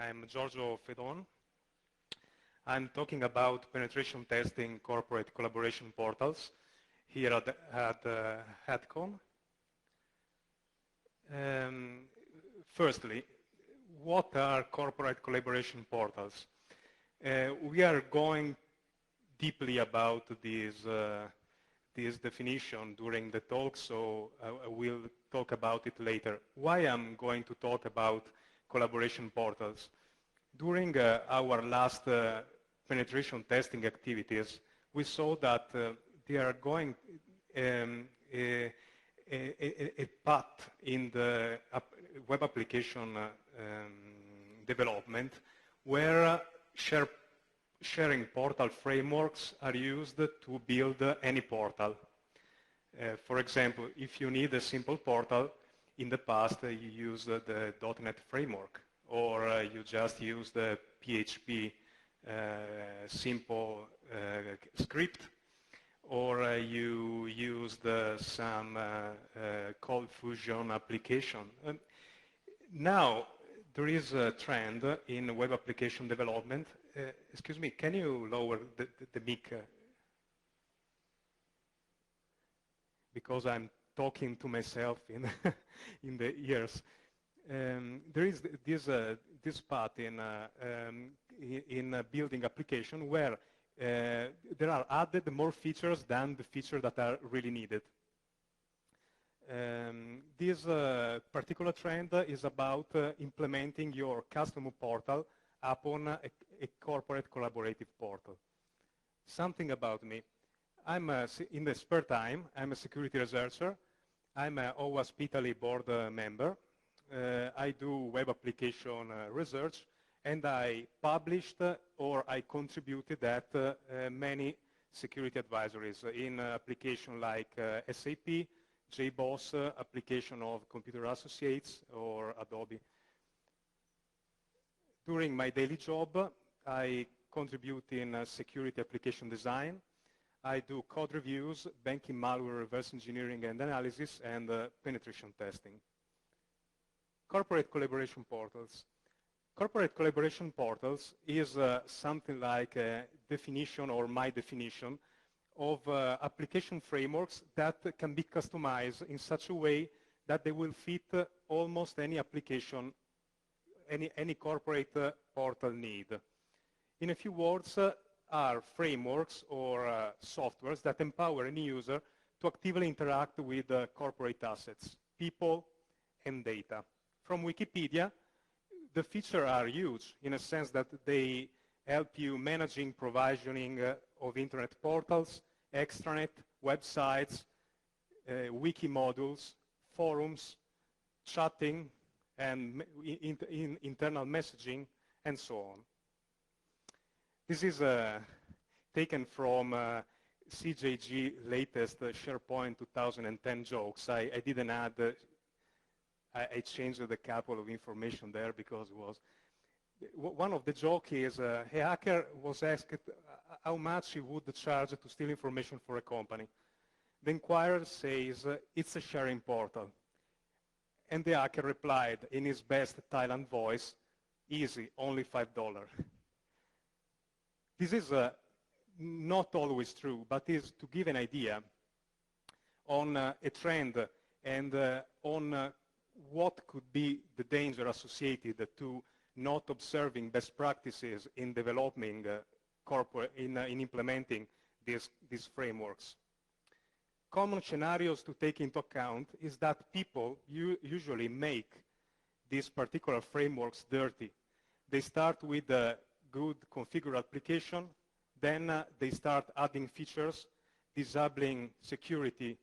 I'm Giorgio Fedon. I'm talking about penetration testing corporate collaboration portals here at AthCon. Firstly, what are corporate collaboration portals? We are going deeply about this definition during the talk, so I will talk about it later. Why I'm going to talk about collaboration portals? During our last penetration testing activities, we saw that they are going a path in the web application development where sharing portal frameworks are used to build any portal. For example, if you need a simple portal, in the past you used the .NET framework, or you just use the PHP simple script, or you used some Cold Fusion application. Now, there is a trend in web application development. Excuse me, can you lower the mic? Because I'm talking to myself in, in the ears. There is this path in building application where there are added more features than the features that are really needed. This particular trend is about implementing your custom portal upon a corporate collaborative portal. Something about me. I'm in the spare time, I'm a security researcher. I'm a OWASP Italy board member. I do web application research, and I published or I contributed at many security advisories in application like SAP, JBoss, application of Computer Associates, or Adobe. During my daily job, I contribute in security application design. I do code reviews, banking malware reverse engineering and analysis, and penetration testing. Corporate collaboration portals. Corporate collaboration portals is something like a definition, or my definition, of application frameworks that can be customized in such a way that they will fit almost any application, any corporate portal need. In a few words, are frameworks or softwares that empower any user to actively interact with corporate assets, people, and data. From Wikipedia, the features are huge in a sense that they help you managing provisioning of internet portals, extranet, websites, wiki modules, forums, chatting, and internal messaging, and so on. This is taken from CJG latest Sharepoint 2010 jokes. I didn't add, I changed a couple of information there because it was, one of the jokes is a hacker was asked how much he would charge to steal information for a company. The inquirer says, it's a sharing portal. And the hacker replied in his best Thailand voice, easy, only $5. This is not always true, but is to give an idea on a trend and on what could be the danger associated to not observing best practices in developing in implementing these frameworks. Common scenarios to take into account is that people usually make these particular frameworks dirty. They start with a good configured application, then they start adding features, disabling security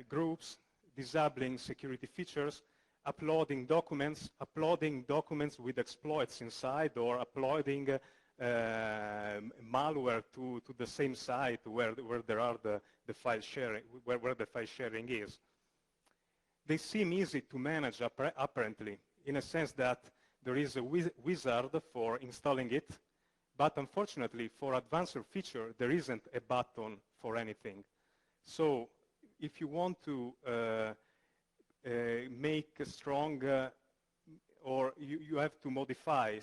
groups, disabling security features, uploading documents with exploits inside, or uploading malware to the same site where there are the file sharing, where the file sharing is. They seem easy to manage apparently, in a sense that there is a wizard for installing it, but unfortunately for advanced feature, there isn't a button for anything. So if you want to make a strong or you have to modify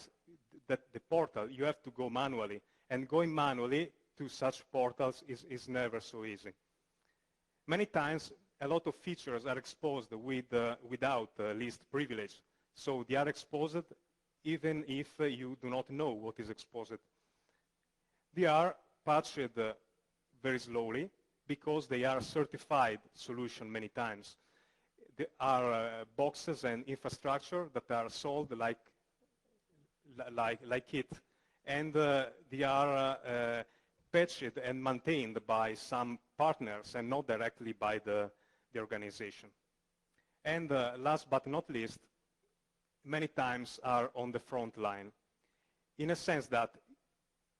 the portal, you have to go manually. And going manually to such portals is never so easy. Many times, a lot of features are exposed without least privilege. So they are exposed even if you do not know what is exposed. They are patched very slowly because they are certified solution many times. There are boxes and infrastructure that are sold like it, and they are patched and maintained by some partners and not directly by the organization. And last but not least, many times are on the front line, in a sense that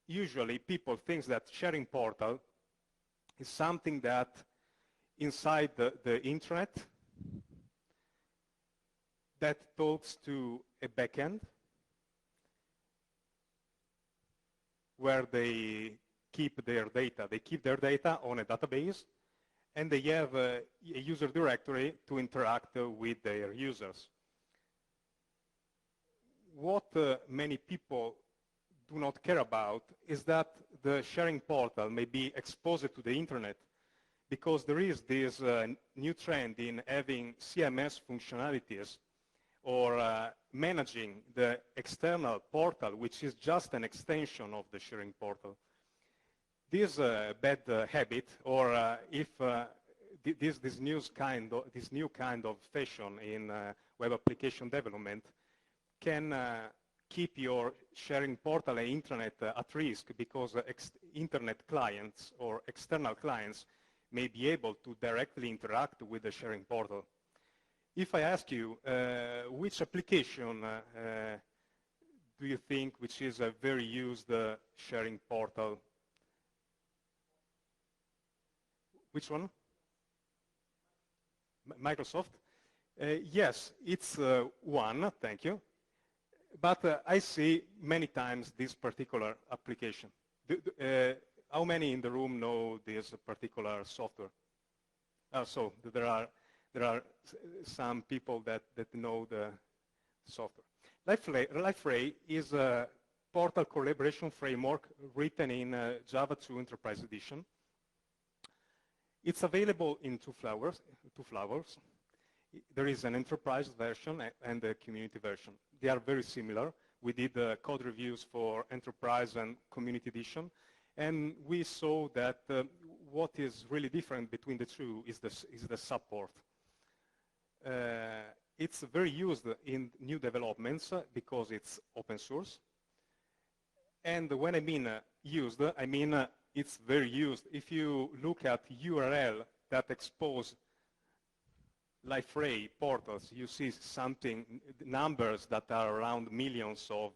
usually people think that sharing portal is something that inside the internet that talks to a backend where they keep their data. They keep their data on a database, and they have a user directory to interact with their users. What many people do not care about is that the sharing portal may be exposed to the internet, because there is this new trend in having CMS functionalities or managing the external portal, which is just an extension of the sharing portal. This bad habit, or if this new kind of fashion in web application development can keep your sharing portal and internet at risk, because internet clients or external clients may be able to directly interact with the sharing portal. If I ask you, which application do you think which is a very used sharing portal? Which one? Microsoft? Yes, it's one, thank you. But I see many times this particular application. How many in the room know this particular software? So there are some people that know the software. Liferay is a portal collaboration framework written in Java 2 Enterprise Edition. It's available in two flavors. There is an enterprise version and a community version. They are very similar. We did code reviews for enterprise and community edition, and we saw that what is really different between the two is the support. It's very used in new developments because it's open source. And when I mean used, I mean it's very used. If you look at URL that expose Liferay portals, you see numbers that are around millions of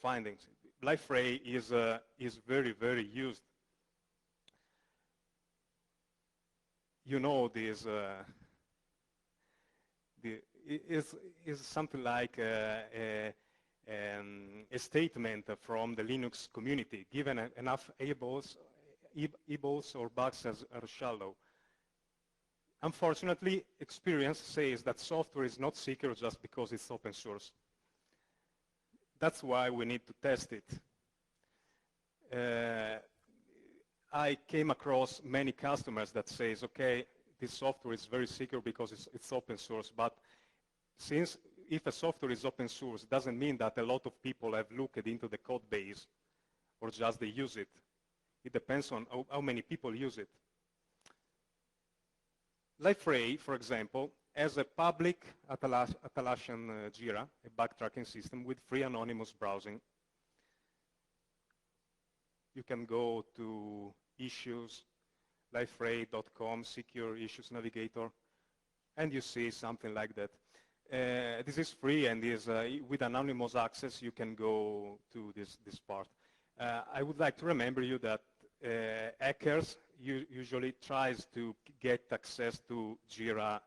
findings. Liferay is very, very used. You know this. Is something like a statement from the Linux community, given enough evils or bugs are shallow. Unfortunately, experience says that software is not secure just because it's open source. That's why we need to test it. I came across many customers that says, okay, this software is very secure because it's open source, but since if a software is open source, it doesn't mean that a lot of people have looked into the code base or just they use it. It depends on how many people use it. Liferay, for example, has a public Atlassian Jira, a backtracking system with free anonymous browsing. You can go to issues, liferay.com, secure issues navigator, and you see something like that. This is free, and is with anonymous access, you can go to this part. I would like to remember you that hackers usually tries to get access to Jira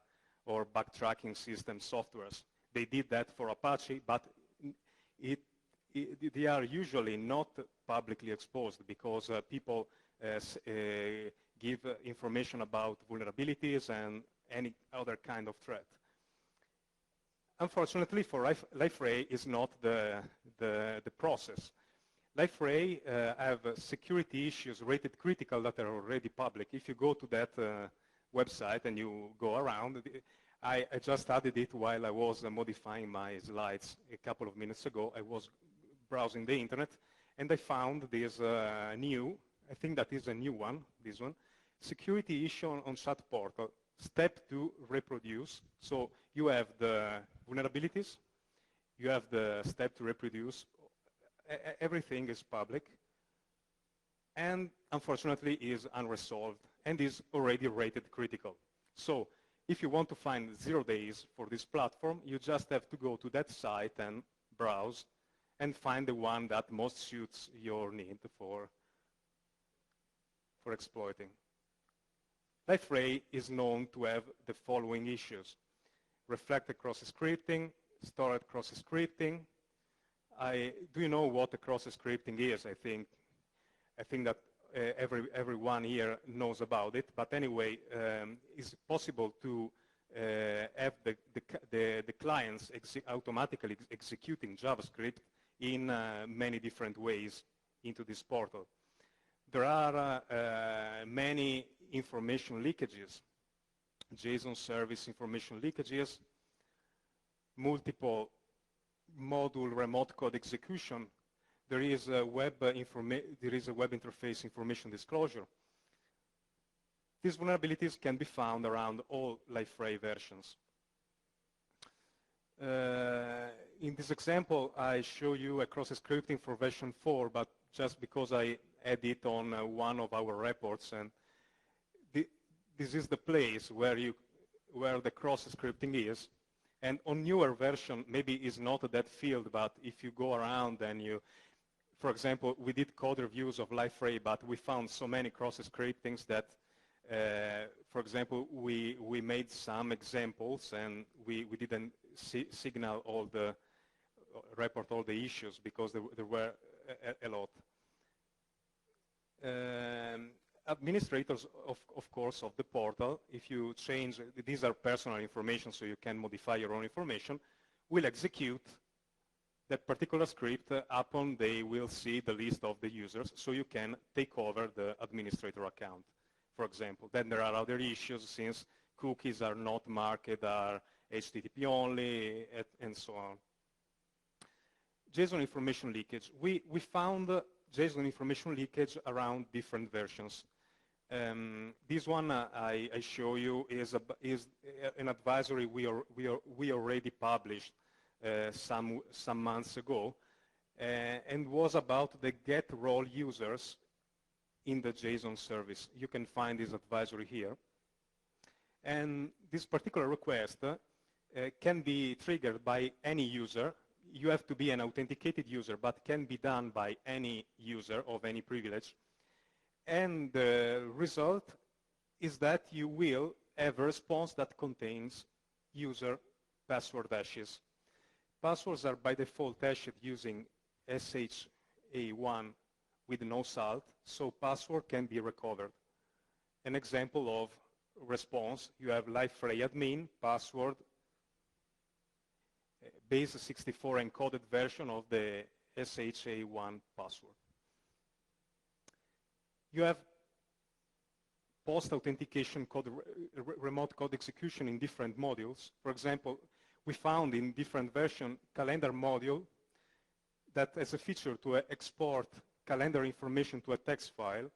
or backtracking system softwares. They did that for Apache, but they are usually not publicly exposed because people give information about vulnerabilities and any other kind of threat. unfortunately, for Liferay is not the process. Liferay have security issues rated critical that are already public. If you go to that website and you go around, I just added it while I was modifying my slides a couple of minutes ago. I was browsing the internet and I found this new, I think that is a new one, this one, security issue on chat portal. Step 2, reproduce. So you have the vulnerabilities, you have the step to reproduce, everything is public, and unfortunately is unresolved and is already rated critical. So if you want to find 0 days for this platform, you just have to go to that site and browse and find the one that most suits your need for exploiting. Liferay is known to have the following issues: reflected cross-scripting, stored cross-scripting. Do you know what a cross-scripting is? I think that everyone here knows about it. But anyway, it's possible to have the clients automatically executing JavaScript in many different ways into this portal. There are many information leakages, JSON service information leakages, multiple module remote code execution. There is a web interface information disclosure. These vulnerabilities can be found around all Liferay versions. In this example, I show you a cross-scripting for version 4, but just because I add it on one of our reports, and this is the place where the cross-scripting is. And on newer version, maybe it's not that field, but if you go around and you, for example, we did code reviews of Liferay, but we found so many cross-scriptings that, for example, we made some examples and we didn't signal all the, report all the issues because there were a lot. Administrators, of course, of the portal, if you change, these are personal information, so you can modify your own information, will execute that particular script upon they will see the list of the users, so you can take over the administrator account, for example. Then there are other issues, since cookies are not marked, are HTTP only, and so on. JSON information leakage. We found JSON information leakage around different versions. This one I show you is an advisory we already published some months ago, and was about the get role users in the JSON service. You can find this advisory here. And this particular request can be triggered by any user. You have to be an authenticated user, but can be done by any user of any privilege. And the result is that you will have a response that contains user password hashes. Passwords are by default hashed using SHA-1 with no salt, so password can be recovered. An example of response, you have Liferay admin, password, base 64 encoded version of the SHA-1 password. You have post-authentication code, remote code execution in different modules. For example, we found in different version calendar module that has a feature to export calendar information to a text file.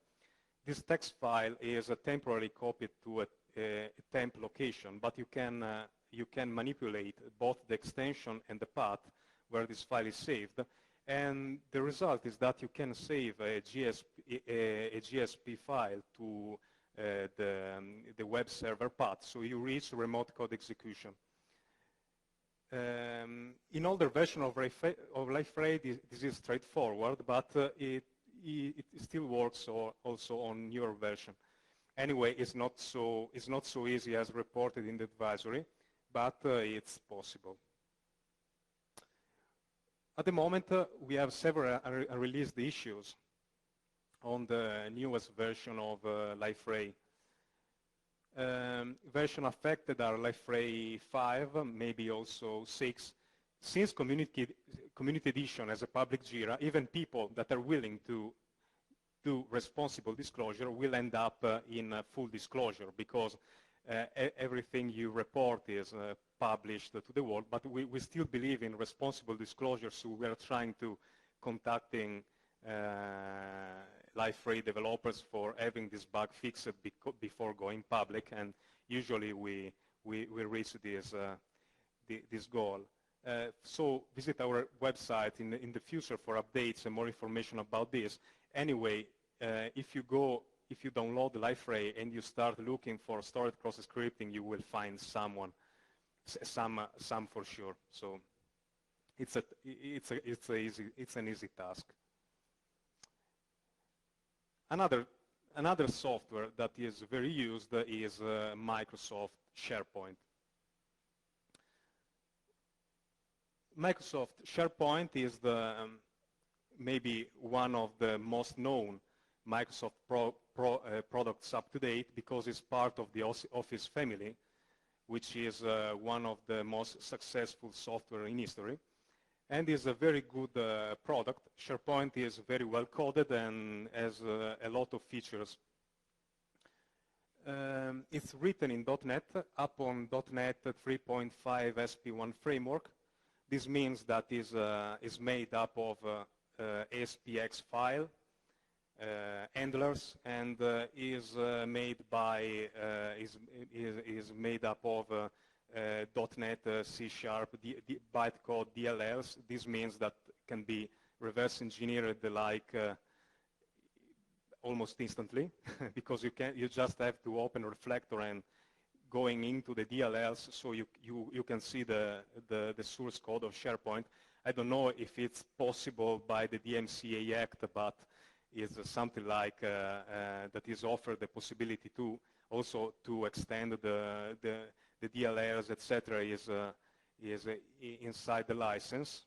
This text file is temporarily copied to a temp location, but you can manipulate both the extension and the path where this file is saved. And the result is that you can save a GSP file to the web server path, so you reach remote code execution. In older version of Liferay, this is straightforward, but it still works also on newer version. Anyway, it's not so easy as reported in the advisory, but it's possible. At the moment, we have several unreleased issues on the newest version of Liferay. Version affected are Liferay 5, maybe also 6. Since community edition has a public JIRA, even people that are willing to do responsible disclosure will end up in full disclosure, because everything you report is published to the world. But we still believe in responsible disclosure, so we are trying to contacting Liferay developers for having this bug fixed before going public, and usually we reach this goal. So visit our website in the future for updates and more information about this. Anyway, if you download Liferay and you start looking for storage process scripting, you will find some for sure. So it's an easy task. Another software that is very used is Microsoft Sharepoint. Microsoft Sharepoint is maybe one of the most known Microsoft products up to date, because it's part of the Office family, which is one of the most successful software in history, and is a very good product. Sharepoint is very well coded and has a lot of features. It's written in .NET upon .NET 3.5 SP1 framework. This means that is made up of ASPX file, handlers, and is made up of .NET C# bytecode DLLs. This means that can be reverse engineered like almost instantly because you just have to open Reflector and going into the DLLs, so you can see the source code of Sharepoint. I don't know if it's possible by the DMCA Act, but it's something like that is offered the possibility to also to extend the DLLs, etc. is inside the license.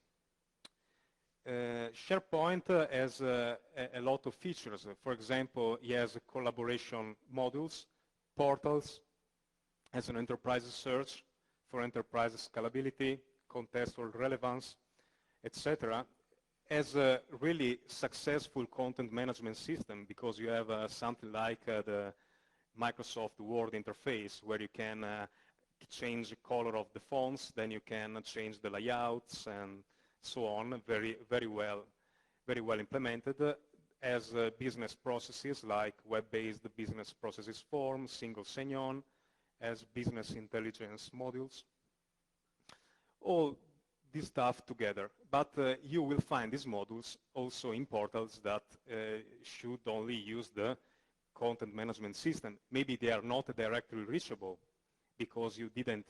Sharepoint has a lot of features. For example, it has collaboration modules, portals, has an enterprise search for enterprise scalability, contextual relevance, etc. As a really successful content management system, because you have something like the Microsoft Word interface, where you can change the color of the fonts, then you can change the layouts and so on. Very well implemented. As business processes like web-based business processes form, single sign-on, as business intelligence modules, all this stuff together. But you will find these modules also in portals that should only use the content management system. Maybe they are not directly reachable because you didn't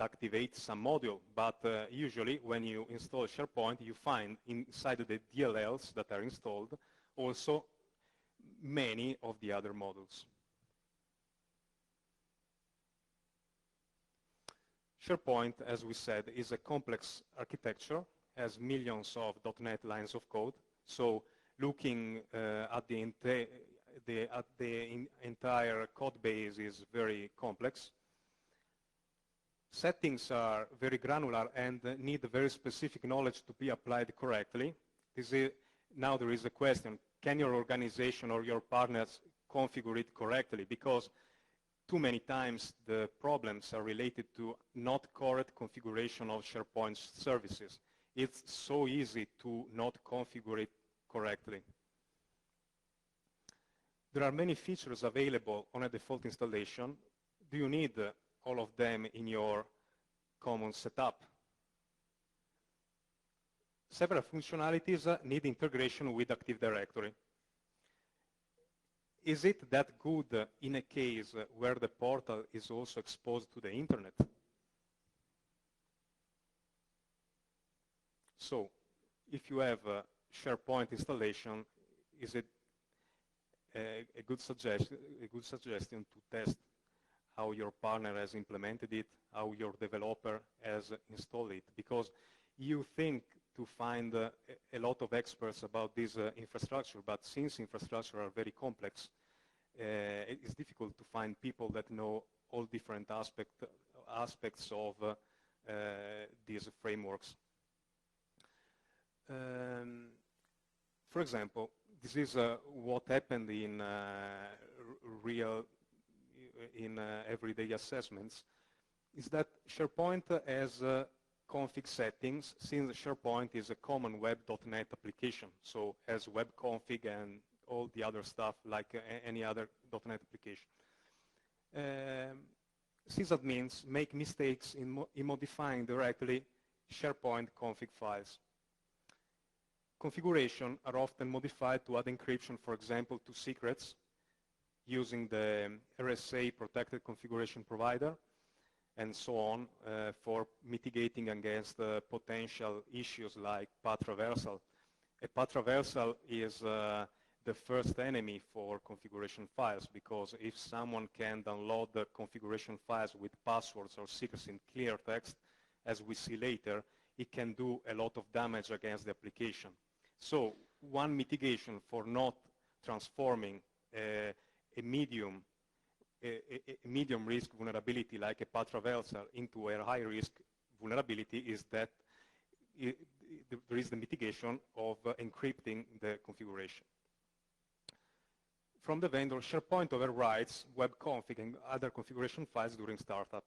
activate some module, but usually when you install Sharepoint, you find inside the DLLs that are installed also many of the other modules. Sharepoint, as we said, is a complex architecture, has millions of .NET lines of code. So looking at the entire code base is very complex. Settings are very granular and need very specific knowledge to be applied correctly. Now there is a question, can your organization or your partners configure it correctly? Because too many times the problems are related to not correct configuration of Sharepoint services. It's so easy to not configure it correctly. There are many features available on a default installation. Do you need all of them in your common setup? Several functionalities need integration with Active Directory. Is it that good in a case where the portal is also exposed to the internet? So, if you have a Sharepoint installation, is it a good suggestion to test how your partner has implemented it, how your developer has installed it? Because you think to find a lot of experts about this infrastructure, but since infrastructure are very complex, it's difficult to find people that know all different aspects of these frameworks. For example, this is what happened in everyday assessments, is that Sharepoint has config settings, since Sharepoint is a common web.NET application, so has web config and all the other stuff like any other .NET application. Sysadmins make mistakes in modifying directly Sharepoint config files. Configuration are often modified to add encryption, for example, to secrets using the RSA protected configuration provider, and so on, for mitigating against potential issues like path traversal. A path traversal is the first enemy for configuration files, because if someone can download the configuration files with passwords or secrets in clear text, as we see later, it can do a lot of damage against the application. So one mitigation for not transforming a medium risk vulnerability like a path traversal into a high risk vulnerability is that there is the mitigation of encrypting the configuration. From the vendor, Sharepoint overrides web config and other configuration files during startup.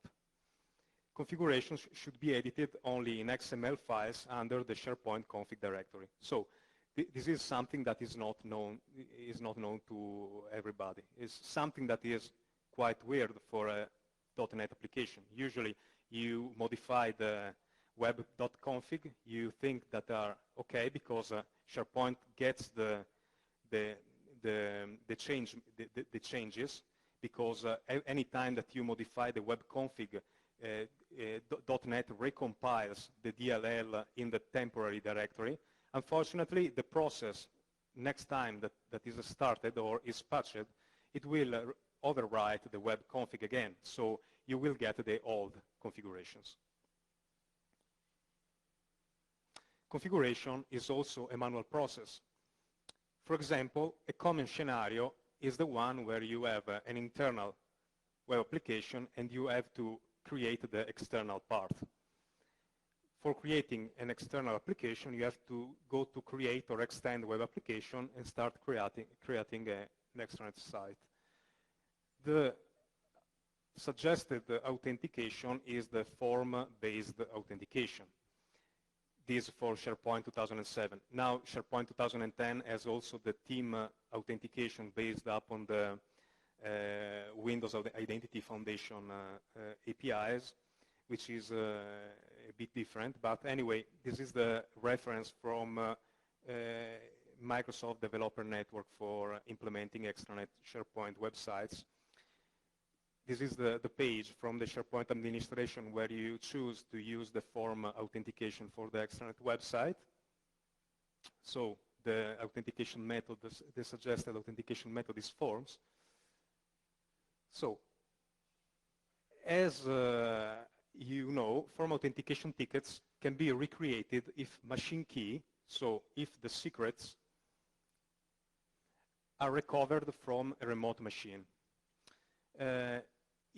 Configurations should be edited only in XML files under the Sharepoint config directory. So this is something that is not known to everybody. It's something that is quite weird for a .NET application. Usually you modify the web.config, you think that are okay because Sharepoint gets the changes, because any time that you modify the web config, .NET recompiles the DLL in the temporary directory. Unfortunately, the process next time that is started or is patched, it will overwrite the web config again, so you will get the old configurations. Configuration is also a manual process. For example, a common scenario is the one where you have an internal web application and you have to create the external part. For creating an external application, you have to go to create or extend web application and start creating an extranet site. The suggested authentication is the form-based authentication. This for SharePoint 2007. Now SharePoint 2010 has also the team authentication based upon the Windows Identity Foundation APIs, which is a bit different. But anyway, this is the reference from Microsoft Developer Network for implementing extranet SharePoint websites. This is the page from the SharePoint administration where you choose to use the form authentication for the extranet website. So the authentication method, the suggested authentication method is forms. So as you know, form authentication tickets can be recreated if machine key, so if the secrets are recovered from a remote machine.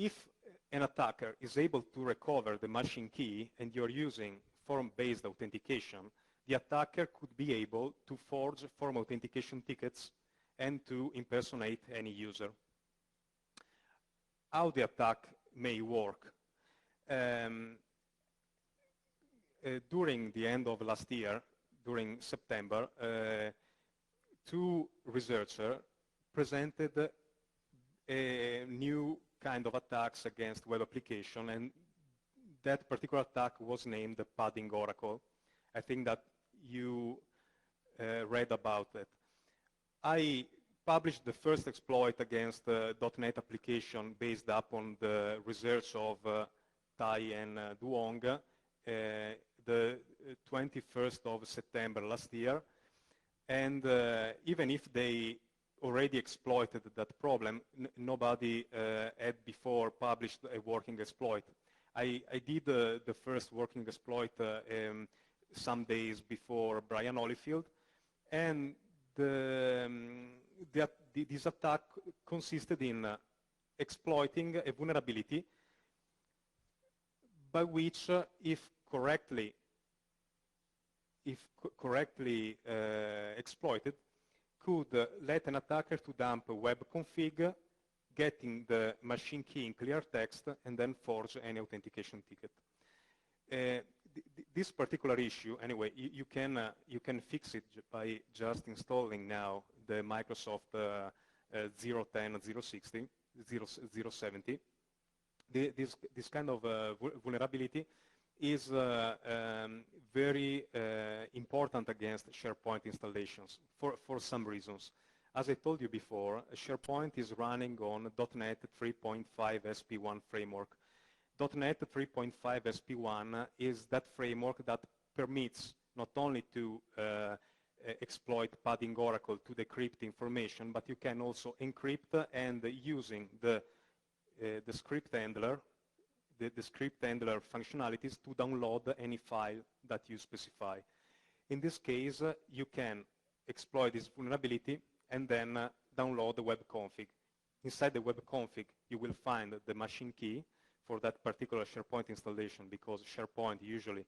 If an attacker is able to recover the machine key and you're using form-based authentication, the attacker could be able to forge form authentication tickets and to impersonate any user. How the attack may work. During the end of last year, during September, two researchers presented a new kind of attacks against web application, and that particular attack was named the padding oracle. I think that you read about it. I published the first exploit against the .NET application based upon the research of Tai and Duong the 21st of September last year. And even if they already exploited that problem, nobody had before published a working exploit. I did the first working exploit some days before Brian Holyfield, and the this attack consisted in exploiting a vulnerability by which, if correctly exploited, could let an attacker to dump a web config, getting the machine key in clear text, and then forge any authentication ticket. This particular issue, anyway, you can fix it by just installing now the Microsoft 010, 060, 070. This kind of vulnerability is very important against SharePoint installations for some reasons. As I told you before, SharePoint is running on .NET 3.5 SP1 framework. .NET 3.5 SP1 is that framework that permits not only to exploit padding oracle to decrypt information, but you can also encrypt, and using the script handler, the script handler functionalities to download any file that you specify. In this case, you can exploit this vulnerability and then download the web config. Inside the web config, you will find the machine key for that particular SharePoint installation, because SharePoint usually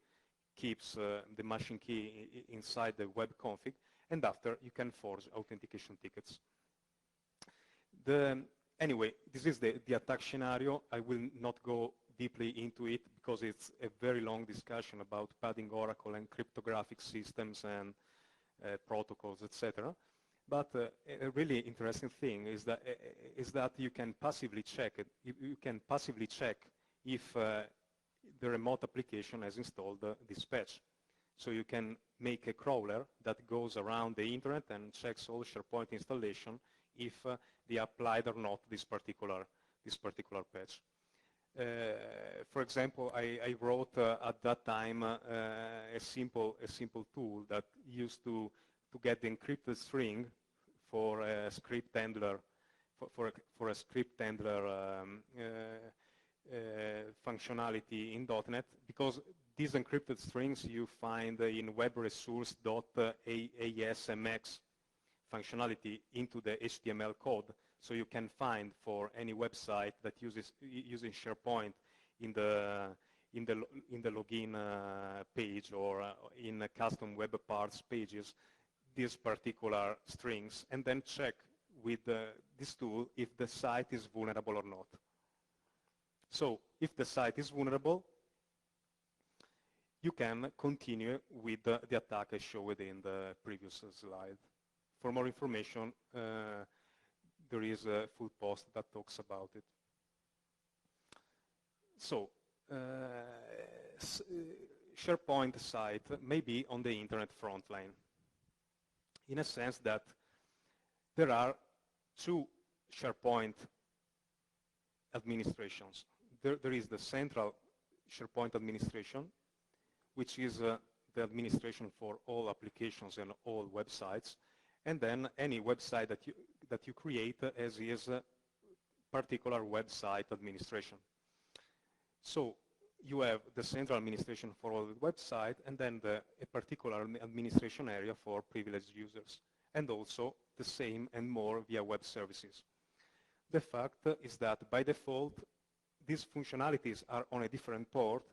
keeps the machine key inside the web config, and after you can forge authentication tickets. Anyway, this is the attack scenario. I will not go deeply into it because it's a very long discussion about padding oracle and cryptographic systems and protocols, etc. But a really interesting thing is that you can passively check it. You can passively check if the remote application has installed this patch. So you can make a crawler that goes around the internet and checks all SharePoint installation if they applied or not this particular patch. For example, I wrote at that time a simple tool that used to get the encrypted string for a script handler for a script handler functionality in .NET, because these encrypted strings you find in webresource.asmx functionality into the HTML code, so you can find for any website that using SharePoint in the login page or in custom web parts pages these particular strings, and then check with this tool if the site is vulnerable or not. So if the site is vulnerable, you can continue with the attack I showed in the previous slide. For more information, there is a full post that talks about it. So, SharePoint site may be on the internet front line, in a sense that there are two SharePoint administrations. There is the central SharePoint administration, which is the administration for all applications and all websites, and then any website that you create as is a particular website administration. So you have the central administration for all the website, and then a particular administration area for privileged users, and also the same and more via web services. The fact is that by default, these functionalities are on a different port,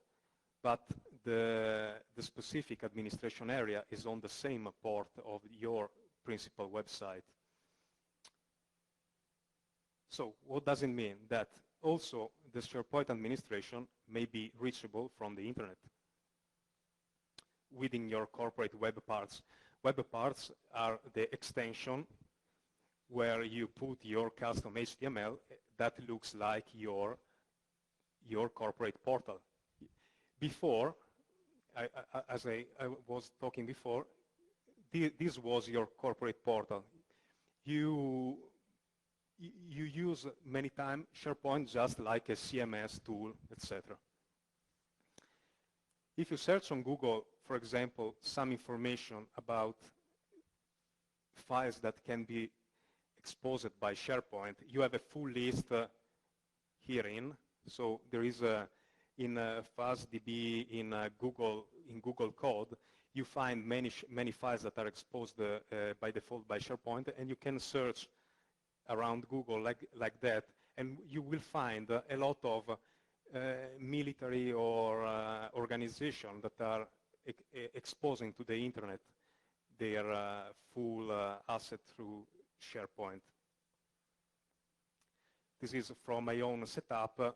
but the specific administration area is on the same port of your principal website. So what does it mean? That also the SharePoint administration may be reachable from the internet within your corporate web parts. Web parts are the extension where you put your custom HTML that looks like your corporate portal. Before, as I was talking before, this was your corporate portal. You use many times SharePoint just like a CMS tool, etc. If you search on Google, for example, some information about files that can be exposed by SharePoint, you have a full list herein. So there is in FastDB in Google Code, you find many files that are exposed by default by SharePoint, and you can search around Google like that, and you will find a lot of military or organizations that are exposing to the internet their full asset through SharePoint. This is from my own setup.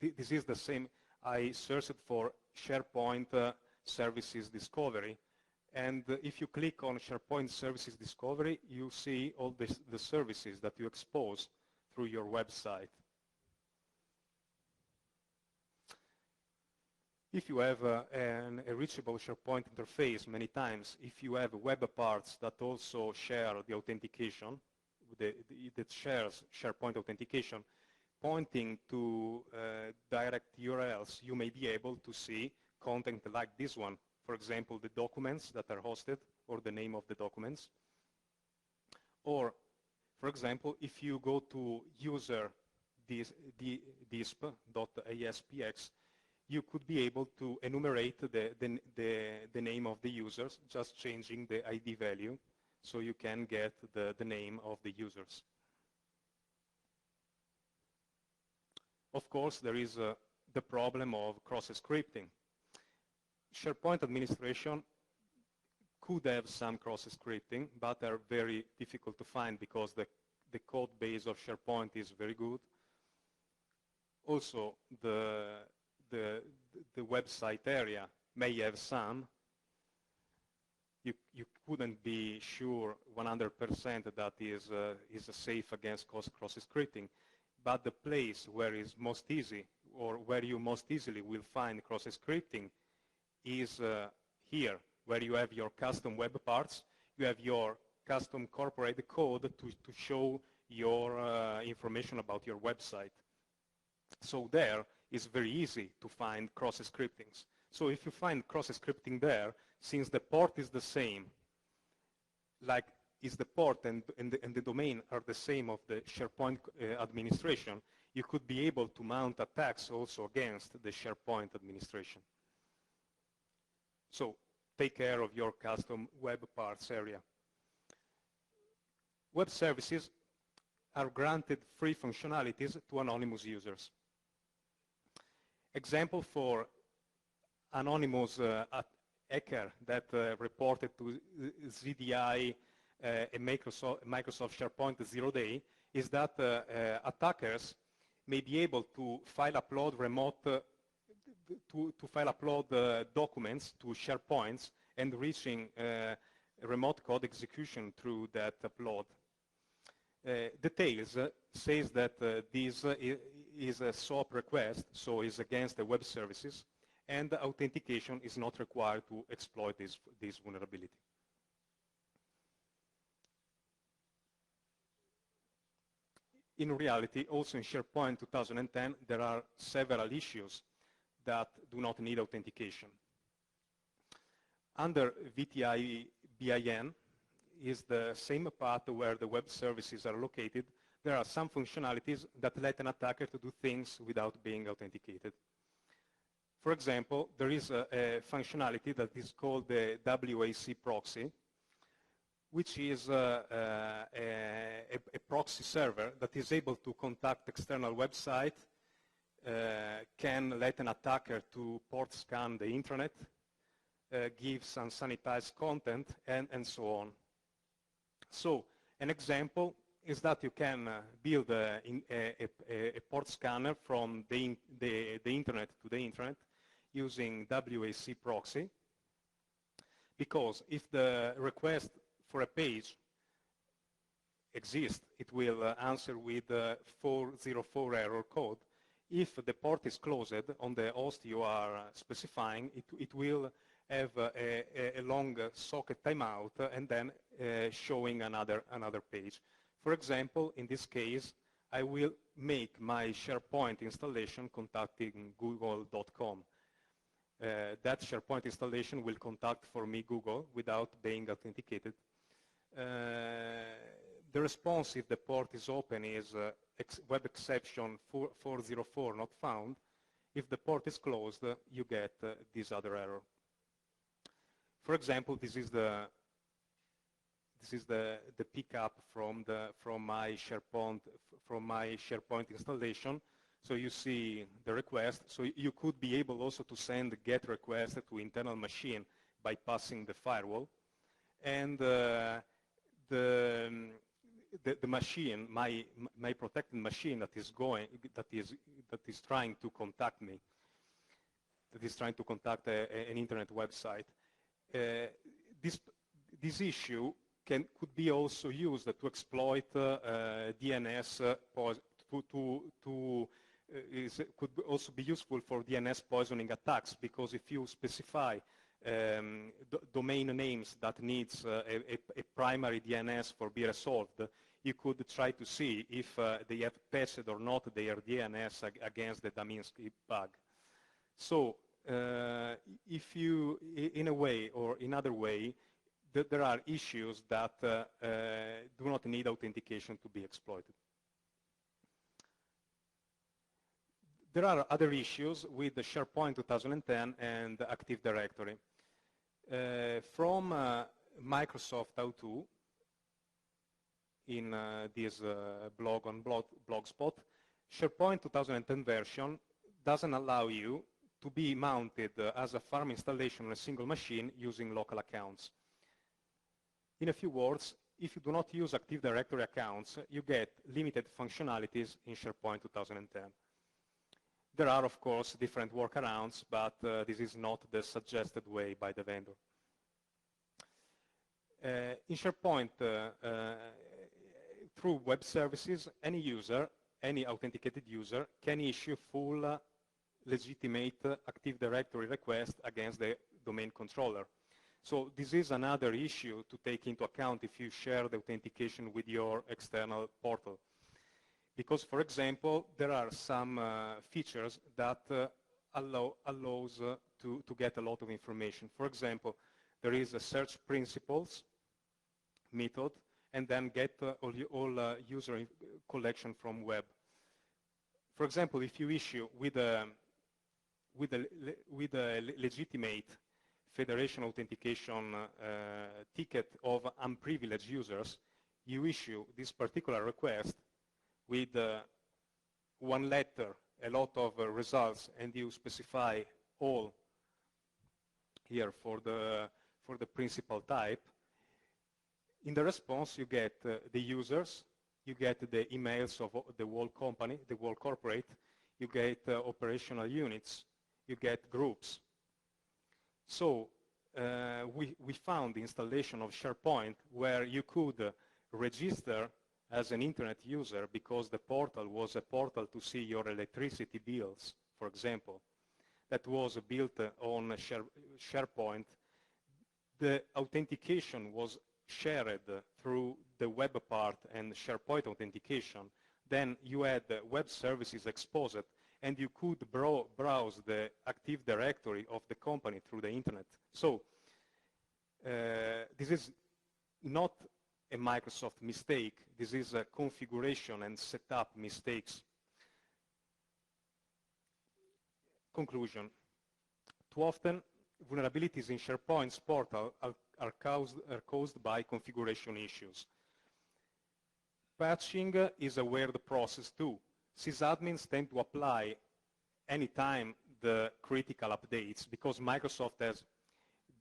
This is the same. I searched for SharePoint Services Discovery, and if you click on SharePoint Services Discovery, you see all the services that you expose through your website. If you have a reachable SharePoint interface many times, if you have web parts that also share the authentication, that shares SharePoint authentication, pointing to direct URLs, you may be able to see content like this one. For example, the documents that are hosted, or the name of the documents. Or, for example, if you go to user disp.aspx, you could be able to enumerate the name of the users, just changing the ID value, so you can get the name of the users. Of course, there is the problem of cross-scripting. SharePoint administration could have some cross-scripting, but are very difficult to find because the code base of SharePoint is very good. Also, the website area may have some. You couldn't be sure 100% that is safe against cross-scripting, but the place where is most easy, or where you most easily will find cross-scripting, is here, where you have your custom web parts, you have your custom corporate code to show your information about your website. So there is very easy to find cross-scriptings. So if you find cross-scripting there, since the port is the same, like is the port and the domain are the same of the SharePoint administration, you could be able to mount attacks also against the SharePoint administration. So take care of your custom web parts area. Web services are granted free functionalities to anonymous users. Example for anonymous hacker that reported to ZDI a Microsoft SharePoint 0-day is that attackers may be able to file upload documents to SharePoints and reaching remote code execution through that upload. Details says that this is a SOAP request, so is against the web services, and authentication is not required to exploit this vulnerability. In reality, also in SharePoint 2010, there are several issues that do not need authentication. Under VTI-BIN is the same path where the web services are located. There are some functionalities that let an attacker to do things without being authenticated. For example, there is a functionality that is called the WAC proxy, which is a proxy server that is able to contact external website, can let an attacker to port scan the internet, give some sanitized content, and so on. So an example is that you can build a port scanner from the internet to the internet using WAC proxy, because if the request for a page exists, it will answer with 404 error code. If the port is closed on the host you are specifying, it will have a long socket timeout and then showing another page. For example, in this case, I will make my SharePoint installation contacting google.com. That SharePoint installation will contact for me Google without being authenticated. The response if the port is open is web exception 404 not found. If the port is closed, you get this other error. For example, this is the pickup from my SharePoint installation. So you see the request. So you could be able also to send GET request to internal machine bypassing the firewall. And the machine, my protected machine that is trying to contact me, that is trying to contact an internet website. This issue could be also used to exploit DNS could also be useful for DNS poisoning attacks, because if you specify domain names that needs a primary DNS for be resolved, you could try to see if they have patched or not their DNS against the Daminsky bug. So if you, in a way or in other way, there are issues that do not need authentication to be exploited. There are other issues with the SharePoint 2010 and Active Directory. From Microsoft How-To, in this blog on Blogspot, SharePoint 2010 version doesn't allow you to be mounted as a farm installation on a single machine using local accounts. In a few words, if you do not use Active Directory accounts, you get limited functionalities in SharePoint 2010. There are, of course, different workarounds, but this is not the suggested way by the vendor. In SharePoint, through web services, any user, any authenticated user, can issue full legitimate Active Directory request against the domain controller. So this is another issue to take into account if you share the authentication with your external portal. Because, for example, there are some features that allows to get a lot of information. For example, there is a search principles method, and then get all user collection from web. For example, if you issue with a legitimate federation authentication ticket of unprivileged users, you issue this particular request with one letter, a lot of results, and you specify all here for the principal type. In the response, you get the users, you get the emails of the whole company, the whole corporate, you get operational units, you get groups. So we found the installation of SharePoint where you could register as an internet user because the portal was a portal to see your electricity bills, for example. That was built on SharePoint. The authentication was shared through the web part and SharePoint authentication. Then you had web services exposed, and you could browse the Active Directory of the company through the internet. So this is not a Microsoft mistake. This is a configuration and setup mistakes. Conclusion. Too often, vulnerabilities in SharePoint's portal are caused by configuration issues. Patching is a weird process too. Sysadmins tend to apply anytime the critical updates, because Microsoft has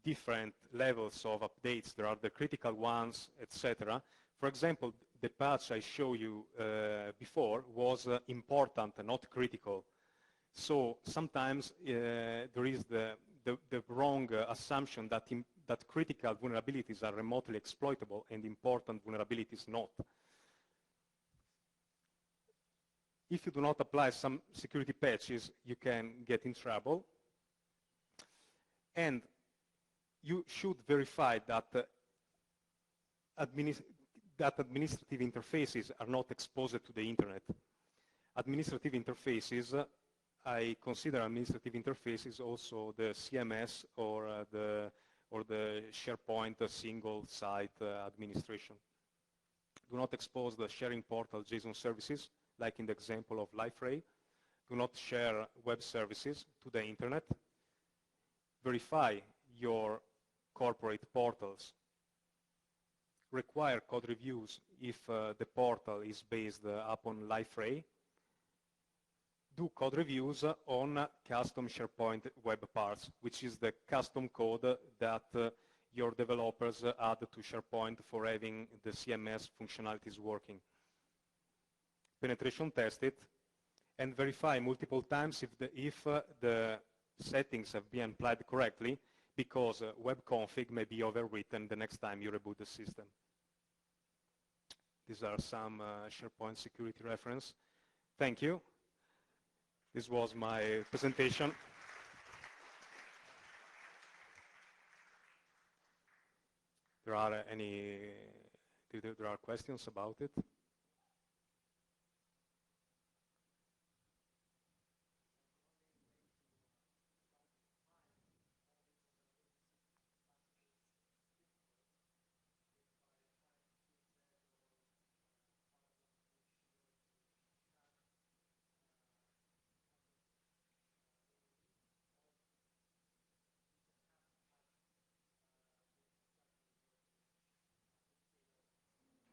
different levels of updates. There are the critical ones, etc. For example, the patch I showed you before was important and not critical. So sometimes there is the wrong assumption that critical vulnerabilities are remotely exploitable and important vulnerabilities not. If you do not apply some security patches, you can get in trouble. And you should verify that administrative interfaces are not exposed to the internet. Administrative interfaces, I consider administrative interfaces also the CMS or the SharePoint single site administration. Do not expose the sharing portal JSON services, like in the example of Liferay. Do not share web services to the internet. Verify your corporate portals require code reviews if the portal is based upon Liferay. Do code reviews on custom SharePoint web parts, which is the custom code that your developers add to SharePoint for having the CMS functionalities working. Penetration test it and verify multiple times if the settings have been applied correctly, because web config may be overwritten the next time you reboot the system. These are some SharePoint security reference. Thank you. This was my presentation. There are questions about it?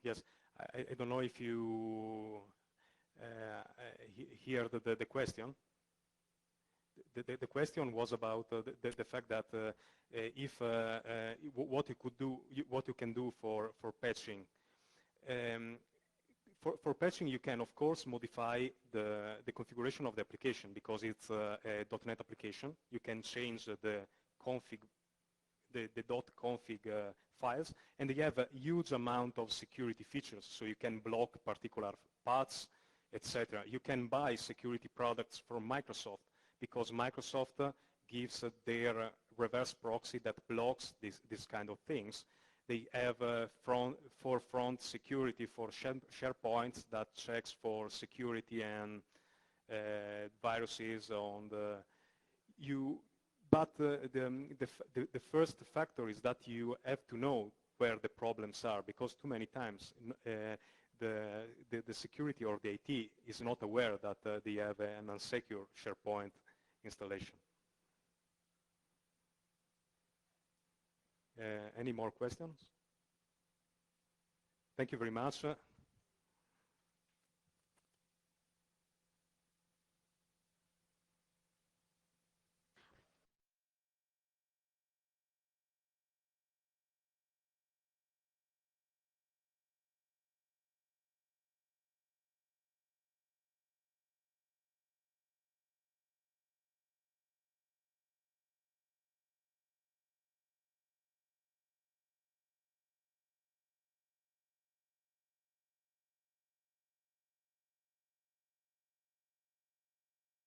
Yes, I don't know if you hear the question. The question was about the fact that if what you could do, what you can do for patching. For patching, you can of course modify the configuration of the application, because it's a .NET application. You can change the config, the .config files, and they have a huge amount of security features, so you can block particular paths, etc. You can buy security products from Microsoft, because Microsoft gives their reverse proxy that blocks this kind of things. They have front security for SharePoint that checks for security and viruses on the But the first factor is that you have to know where the problems are, because too many times the security or the IT is not aware that they have an unsecure SharePoint installation. Any more questions? Thank you very much.